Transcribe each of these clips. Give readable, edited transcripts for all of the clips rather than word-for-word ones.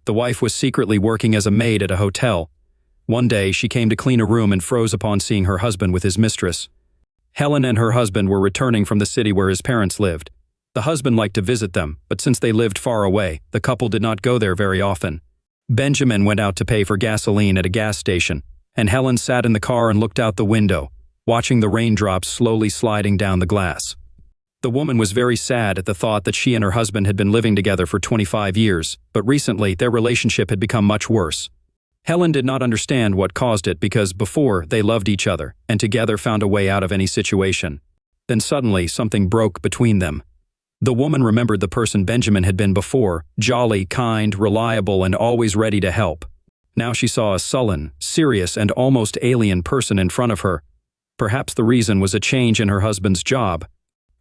The wife was secretly working as a maid at a hotel. One day, she came to clean a room and froze upon seeing her husband with his mistress. Helen and her husband were returning from the city where his parents lived. The husband liked to visit them, but since they lived far away, the couple did not go there very often. Benjamin went out to pay for gasoline at a gas station, and Helen sat in the car and looked out the window, watching the raindrops slowly sliding down the glass. The woman was very sad at the thought that she and her husband had been living together for 25 years, but recently their relationship had become much worse. Helen did not understand what caused it because before they loved each other and together found a way out of any situation. Then suddenly something broke between them. The woman remembered the person Benjamin had been before, jolly, kind, reliable, and always ready to help. Now she saw a sullen, serious, and almost alien person in front of her. Perhaps the reason was a change in her husband's job.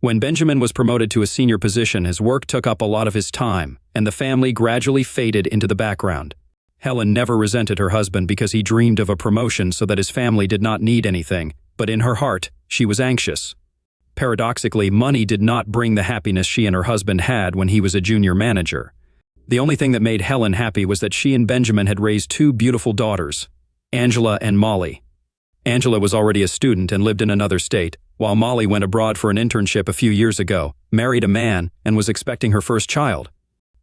When Benjamin was promoted to a senior position, his work took up a lot of his time, and the family gradually faded into the background. Helen never resented her husband because he dreamed of a promotion so that his family did not need anything, but in her heart, she was anxious. Paradoxically, money did not bring the happiness she and her husband had when he was a junior manager. The only thing that made Helen happy was that she and Benjamin had raised two beautiful daughters, Angela and Molly. Angela was already a student and lived in another state, while Molly went abroad for an internship a few years ago, married a man, and was expecting her first child.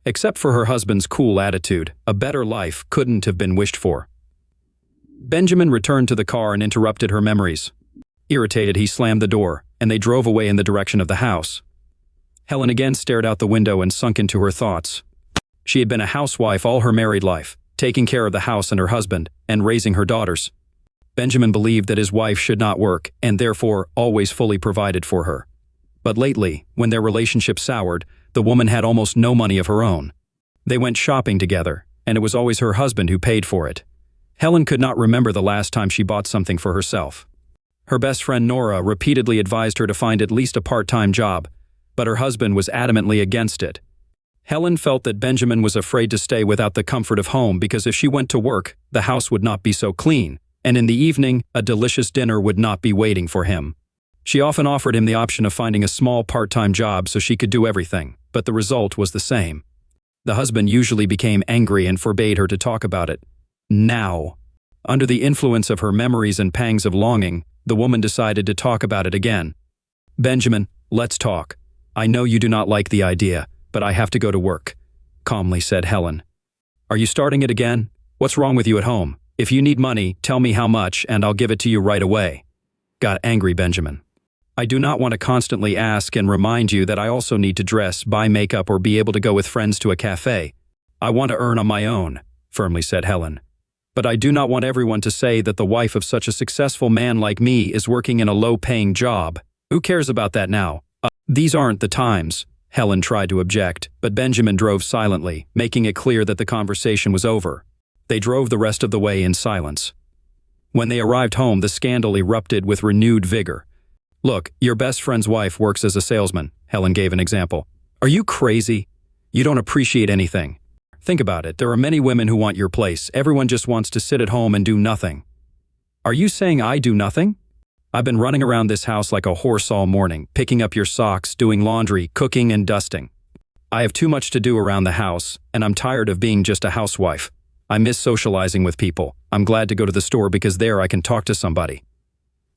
Except for her husband's cool attitude, a better life couldn't have been wished for. Benjamin returned to the car and interrupted her memories. Irritated, he slammed the door, and they drove away in the direction of the house. Helen again stared out the window and sunk into her thoughts. She had been a housewife all her married life, taking care of the house and her husband, and raising her daughters. Benjamin believed that his wife should not work, and therefore always fully provided for her. But lately, when their relationship soured, the woman had almost no money of her own. They went shopping together, and it was always her husband who paid for it. Helen could not remember the last time she bought something for herself. Her best friend Nora repeatedly advised her to find at least a part-time job, but her husband was adamantly against it. Helen felt that Benjamin was afraid to stay without the comfort of home because if she went to work, the house would not be so clean, and in the evening, a delicious dinner would not be waiting for him. She often offered him the option of finding a small part-time job so she could do everything, but the result was the same. The husband usually became angry and forbade her to talk about it. Now, under the influence of her memories and pangs of longing, the woman decided to talk about it again. "Benjamin, let's talk. I know you do not like the idea, but I have to go to work," calmly said Helen. "Are you starting it again? What's wrong with you at home? If you need money, tell me how much and I'll give it to you right away," got angry Benjamin. "I do not want to constantly ask and remind you that I also need to dress, buy makeup, or be able to go with friends to a cafe. I want to earn on my own," firmly said Helen. "But I do not want everyone to say that the wife of such a successful man like me is working in a low-paying job. Who cares about that now? These aren't the times," Helen tried to object, but Benjamin drove silently, making it clear that the conversation was over. They drove the rest of the way in silence. When they arrived home, the scandal erupted with renewed vigor. "Look, your best friend's wife works as a salesman," Helen gave an example. "Are you crazy? You don't appreciate anything. Think about it, there are many women who want your place. Everyone just wants to sit at home and do nothing." "Are you saying I do nothing? I've been running around this house like a horse all morning, picking up your socks, doing laundry, cooking, and dusting. I have too much to do around the house, and I'm tired of being just a housewife. I miss socializing with people. I'm glad to go to the store because there I can talk to somebody.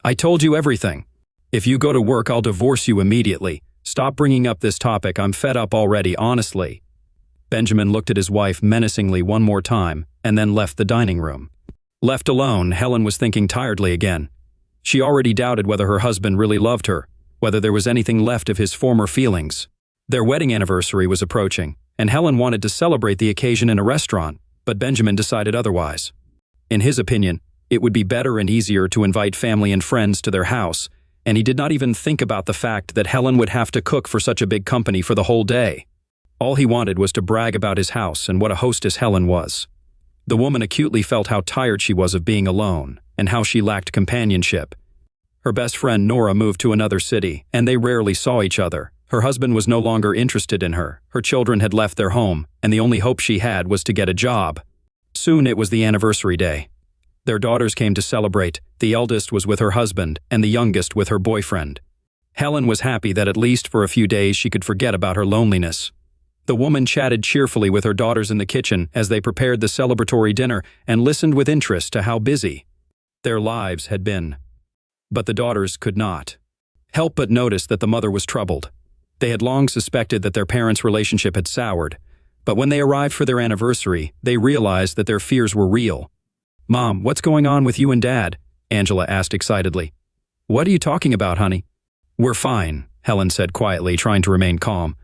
I told you everything. If you go to work, I'll divorce you immediately. Stop bringing up this topic. I'm fed up already, honestly." Benjamin looked at his wife menacingly one more time and then left the dining room. Left alone, Helen was thinking tiredly again. She already doubted whether her husband really loved her, whether there was anything left of his former feelings. Their wedding anniversary was approaching, and Helen wanted to celebrate the occasion in a restaurant, but Benjamin decided otherwise. In his opinion, it would be better and easier to invite family and friends to their house, and he did not even think about the fact that Helen would have to cook for such a big company for the whole day. All he wanted was to brag about his house and what a hostess Helen was. The woman acutely felt how tired she was of being alone, and how she lacked companionship. Her best friend Nora moved to another city, and they rarely saw each other. Her husband was no longer interested in her, her children had left their home, and the only hope she had was to get a job. Soon it was the anniversary day. Their daughters came to celebrate. The eldest was with her husband, and the youngest with her boyfriend. Helen was happy that at least for a few days she could forget about her loneliness. The woman chatted cheerfully with her daughters in the kitchen as they prepared the celebratory dinner and listened with interest to how busy their lives had been. But the daughters could not help but notice that the mother was troubled. They had long suspected that their parents' relationship had soured, but when they arrived for their anniversary, they realized that their fears were real. "Mom, what's going on with you and Dad?" Angela asked excitedly. "What are you talking about, honey?" "We're fine," Helen said quietly, trying to remain calm.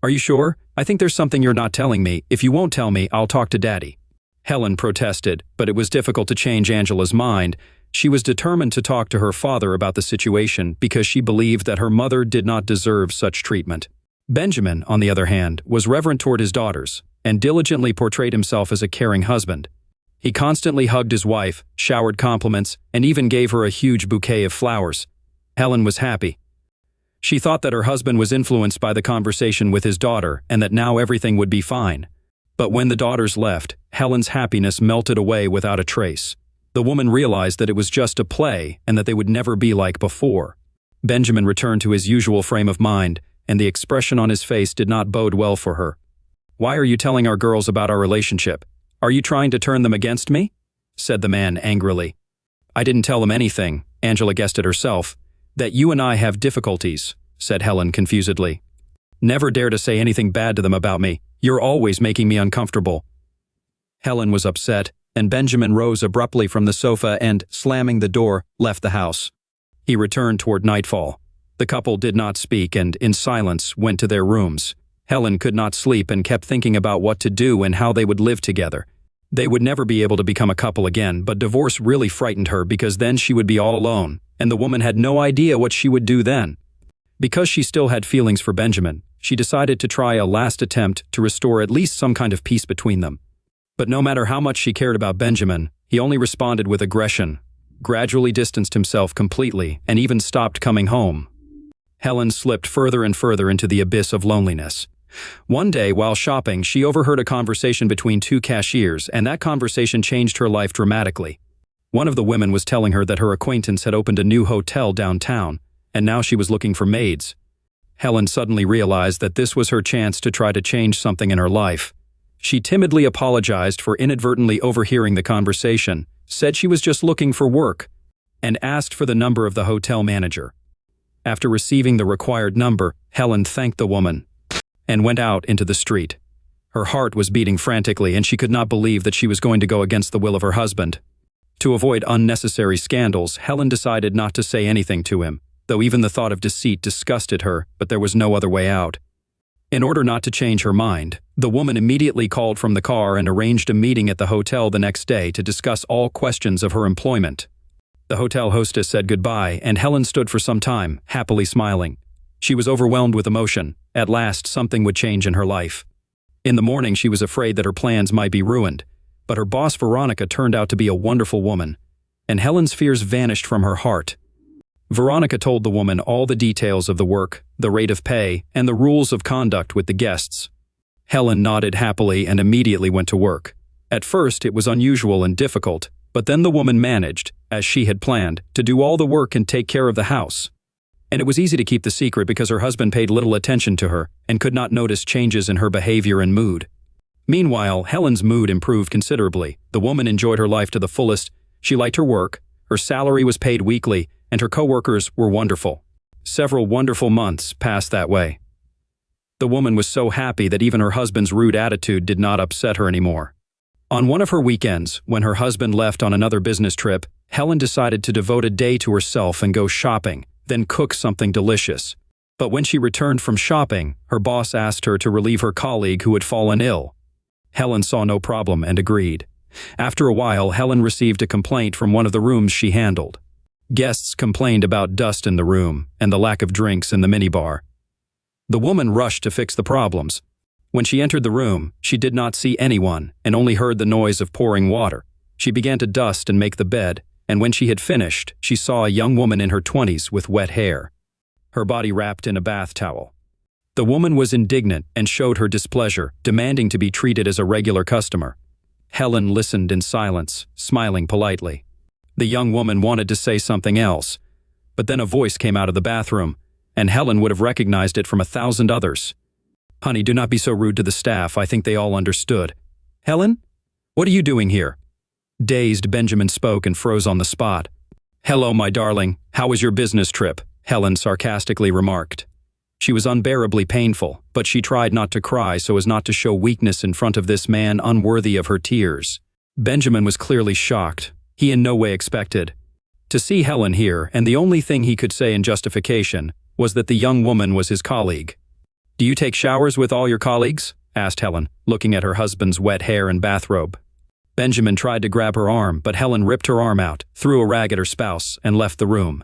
"Are you sure? I think there's something you're not telling me. If you won't tell me, I'll talk to Daddy." Helen protested, but it was difficult to change Angela's mind. She was determined to talk to her father about the situation because she believed that her mother did not deserve such treatment. Benjamin, on the other hand, was reverent toward his daughters and diligently portrayed himself as a caring husband. He constantly hugged his wife, showered compliments, and even gave her a huge bouquet of flowers. Helen was happy. She thought that her husband was influenced by the conversation with his daughter and that now everything would be fine. But when the daughters left, Helen's happiness melted away without a trace. The woman realized that it was just a play and that they would never be like before. Benjamin returned to his usual frame of mind, and the expression on his face did not bode well for her. "Why are you telling our girls about our relationship? Are you trying to turn them against me?" said the man angrily. "I didn't tell them anything," Angela guessed it herself. "That you and I have difficulties," said Helen confusedly. "Never dare to say anything bad to them about me. You're always making me uncomfortable." Helen was upset, and Benjamin rose abruptly from the sofa and, slamming the door, left the house. He returned toward nightfall. The couple did not speak and, in silence, went to their rooms. Helen could not sleep and kept thinking about what to do and how they would live together. They would never be able to become a couple again, but divorce really frightened her because then she would be all alone, and the woman had no idea what she would do then. Because she still had feelings for Benjamin, she decided to try a last attempt to restore at least some kind of peace between them. But no matter how much she cared about Benjamin, he only responded with aggression, gradually distanced himself completely, and even stopped coming home. Helen slipped further and further into the abyss of loneliness. One day, while shopping, she overheard a conversation between two cashiers, and that conversation changed her life dramatically. One of the women was telling her that her acquaintance had opened a new hotel downtown, and now she was looking for maids. Helen suddenly realized that this was her chance to try to change something in her life. She timidly apologized for inadvertently overhearing the conversation, said she was just looking for work, and asked for the number of the hotel manager. After receiving the required number, Helen thanked the woman and went out into the street. Her heart was beating frantically, and she could not believe that she was going to go against the will of her husband. To avoid unnecessary scandals, Helen decided not to say anything to him, though even the thought of deceit disgusted her, but there was no other way out. In order not to change her mind, the woman immediately called from the car and arranged a meeting at the hotel the next day to discuss all questions of her employment. The hotel hostess said goodbye, and Helen stood for some time, happily smiling. She was overwhelmed with emotion. At last, something would change in her life. In the morning, she was afraid that her plans might be ruined, but her boss Veronica turned out to be a wonderful woman, and Helen's fears vanished from her heart. Veronica told the woman all the details of the work, the rate of pay, and the rules of conduct with the guests. Helen nodded happily and immediately went to work. At first, it was unusual and difficult, but then the woman managed, as she had planned, to do all the work and take care of the house. And it was easy to keep the secret because her husband paid little attention to her and could not notice changes in her behavior and mood. Meanwhile, Helen's mood improved considerably. The woman enjoyed her life to the fullest. She liked her work, her salary was paid weekly, and her coworkers were wonderful. Several wonderful months passed that way. The woman was so happy that even her husband's rude attitude did not upset her anymore. On one of her weekends, when her husband left on another business trip, Helen decided to devote a day to herself and go shopping, then cook something delicious. But when she returned from shopping, her boss asked her to relieve her colleague who had fallen ill. Helen saw no problem and agreed. After a while, Helen received a complaint from one of the rooms she handled. Guests complained about dust in the room and the lack of drinks in the minibar. The woman rushed to fix the problems. When she entered the room, she did not see anyone and only heard the noise of pouring water. She began to dust and make the bed, and when she had finished, she saw a young woman in her 20s with wet hair, her body wrapped in a bath towel. The woman was indignant and showed her displeasure, demanding to be treated as a regular customer. Helen listened in silence, smiling politely. The young woman wanted to say something else, but then a voice came out of the bathroom, and Helen would have recognized it from 1,000 others. Honey, do not be so rude to the staff. I think they all understood. Helen? What are you doing here? Dazed, Benjamin spoke and froze on the spot. Hello, my darling. How was your business trip? Helen sarcastically remarked. She was unbearably painful, but she tried not to cry so as not to show weakness in front of this man unworthy of her tears. Benjamin was clearly shocked. He in no way expected to see Helen here, and the only thing he could say in justification was that the young woman was his colleague. Do you take showers with all your colleagues? Asked Helen, looking at her husband's wet hair and bathrobe. Benjamin tried to grab her arm, but Helen ripped her arm out, threw a rag at her spouse, and left the room.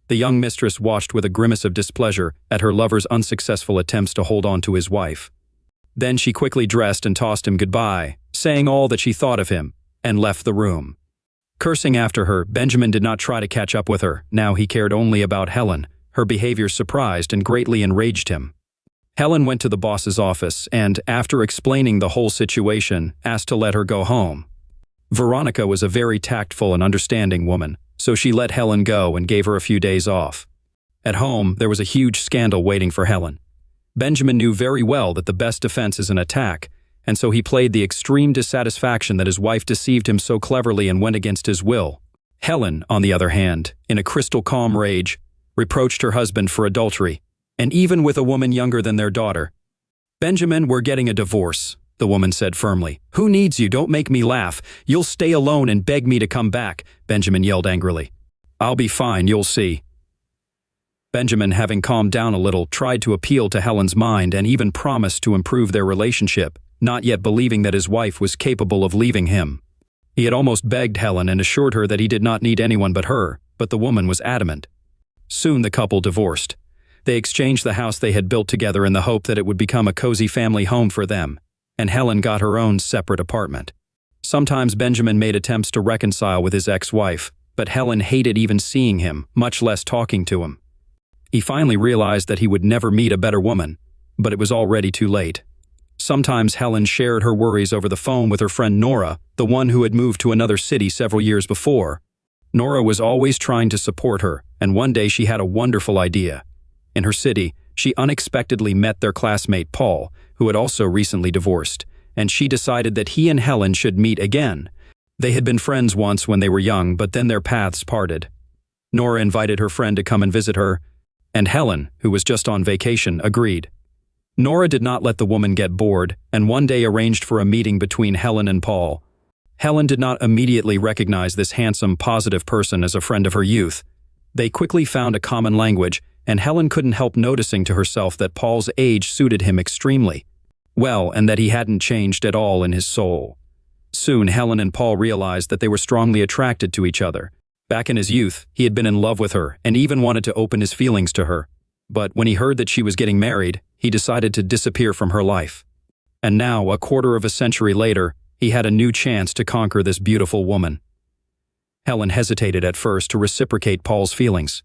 The young mistress watched with a grimace of displeasure at her lover's unsuccessful attempts to hold on to his wife. Then she quickly dressed and tossed him goodbye, saying all that she thought of him, and left the room. Cursing after her, Benjamin did not try to catch up with her. Now he cared only about Helen. Her behavior surprised and greatly enraged him. Helen went to the boss's office and, after explaining the whole situation, asked to let her go home. Veronica was a very tactful and understanding woman, so she let Helen go and gave her a few days off. At home, there was a huge scandal waiting for Helen. Benjamin knew very well that the best defense is an attack, and so he played the extreme dissatisfaction that his wife deceived him so cleverly and went against his will. Helen, on the other hand, in a crystal calm rage, reproached her husband for adultery, and even with a woman younger than their daughter. Benjamin, we're getting a divorce, the woman said firmly. Who needs you? Don't make me laugh. You'll stay alone and beg me to come back, Benjamin yelled angrily. I'll be fine, you'll see. Benjamin, having calmed down a little, tried to appeal to Helen's mind and even promised to improve their relationship, not yet believing that his wife was capable of leaving him. He had almost begged Helen and assured her that he did not need anyone but her, but the woman was adamant. Soon the couple divorced. They exchanged the house they had built together in the hope that it would become a cozy family home for them, and Helen got her own separate apartment. Sometimes Benjamin made attempts to reconcile with his ex-wife, but Helen hated even seeing him, much less talking to him. He finally realized that he would never meet a better woman, but it was already too late. Sometimes Helen shared her worries over the phone with her friend Nora, the one who had moved to another city several years before. Nora was always trying to support her, and one day she had a wonderful idea. In her city, she unexpectedly met their classmate Paul, who had also recently divorced, and she decided that he and Helen should meet again. They had been friends once when they were young, but then their paths parted. Nora invited her friend to come and visit her, and Helen, who was just on vacation, agreed. Nora did not let the woman get bored, and one day arranged for a meeting between Helen and Paul. Helen did not immediately recognize this handsome, positive person as a friend of her youth. They quickly found a common language, and Helen couldn't help noticing to herself that Paul's age suited him extremely well and that he hadn't changed at all in his soul. Soon Helen and Paul realized that they were strongly attracted to each other. Back in his youth, he had been in love with her and even wanted to open his feelings to her. But when he heard that she was getting married, he decided to disappear from her life. And now, a quarter of a century later, he had a new chance to conquer this beautiful woman. Helen hesitated at first to reciprocate Paul's feelings.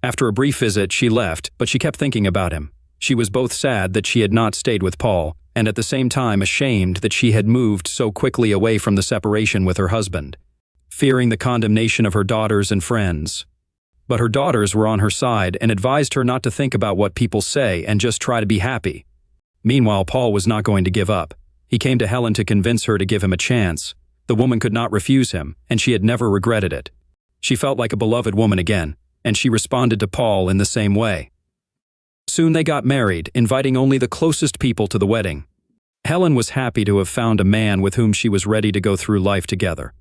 After a brief visit, she left, but she kept thinking about him. She was both sad that she had not stayed with Paul, and at the same time ashamed that she had moved so quickly away from the separation with her husband, fearing the condemnation of her daughters and friends. But her daughters were on her side and advised her not to think about what people say and just try to be happy. Meanwhile, Paul was not going to give up. He came to Helen to convince her to give him a chance. The woman could not refuse him, and she had never regretted it. She felt like a beloved woman again, and she responded to Paul in the same way. Soon they got married, inviting only the closest people to the wedding. Helen was happy to have found a man with whom she was ready to go through life together.